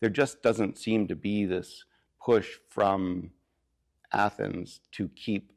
there just doesn't seem to be this push from Athens to keep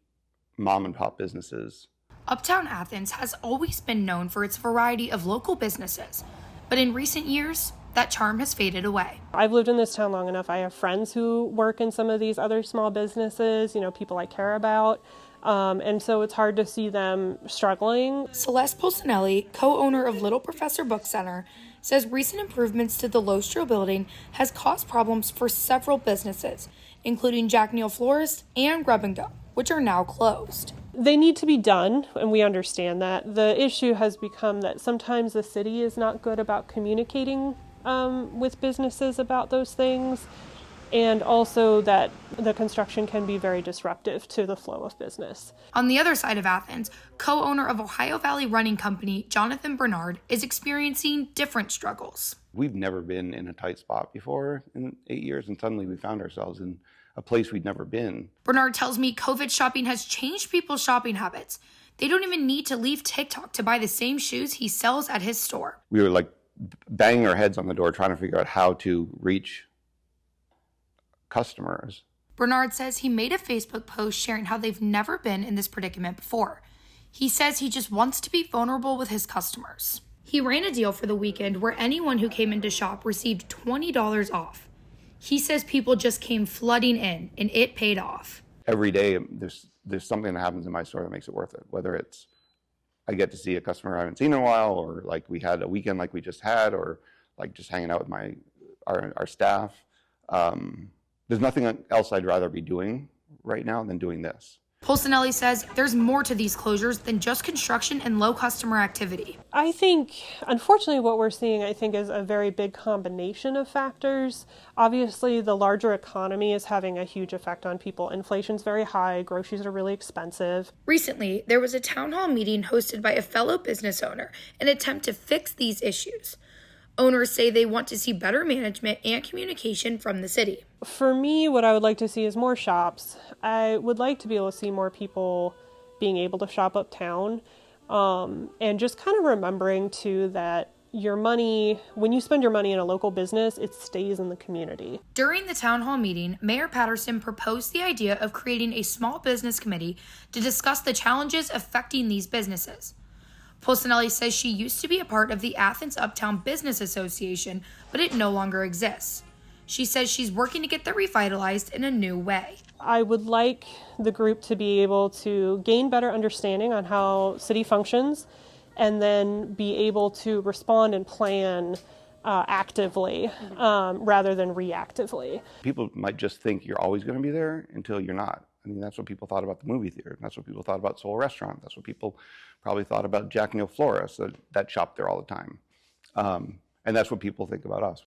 mom and pop businesses. Uptown Athens has always been known for its variety of local businesses, but in recent years, that charm has faded away. I've lived in this town long enough. I have friends who work in some of these other small businesses, people I care about. And so it's hard to see them struggling. Celeste Polsinelli, co-owner of Little Professor Book Center, says recent improvements to the Lostro building has caused problems for several businesses, including Jack Neal Florist and Grub & Go, which are now closed. They need to be done, and we understand that. The issue has become that sometimes the city is not good about communicating with businesses about those things, and also that the construction can be very disruptive to the flow of business. On the other side of Athens, co-owner of Ohio Valley Running Company, Jonathan Bernard, is experiencing different struggles. We've never been in a tight spot before in 8 years, and suddenly we found ourselves in a place we'd never been. Bernard tells me COVID shopping has changed people's shopping habits. They don't even need to leave TikTok to buy the same shoes he sells at his store. We were like banging our heads on the door trying to figure out how to reach customers. Bernard says he made a Facebook post sharing how they've never been in this predicament before. He says he just wants to be vulnerable with his customers. He ran a deal for the weekend where anyone who came in to shop received $20 off. He says people just came flooding in, and it paid off. Every day, there's something that happens in my store that makes it worth it. Whether it's I get to see a customer I haven't seen in a while, or like we had a weekend like we just had, or like just hanging out with our staff. There's nothing else I'd rather be doing right now than doing this. Polsinelli says there's more to these closures than just construction and low customer activity. I think, unfortunately, what we're seeing, is a very big combination of factors. Obviously, the larger economy is having a huge effect on people. Inflation's very high, groceries are really expensive. Recently, there was a town hall meeting hosted by a fellow business owner in an attempt to fix these issues. Owners say they want to see better management and communication from the city. For me, what I would like to see is more shops. I would like to be able to see more people being able to shop uptown, and just kind of remembering, too, that your money, when you spend your money in a local business, it stays in the community. During the town hall meeting, Mayor Patterson proposed the idea of creating a small business committee to discuss the challenges affecting these businesses. Polsinelli says she used to be a part of the Athens Uptown Business Association, but it no longer exists. She says she's working to get that revitalized in a new way. I would like the group to be able to gain better understanding on how city functions, and then be able to respond and plan actively rather than reactively. People might just think you're always going to be there until you're not. I mean, that's what people thought about the movie theater. That's what people thought about Soul Restaurant. That's what people probably thought about Jack Neal Florist, that shop there all the time. And that's what people think about us.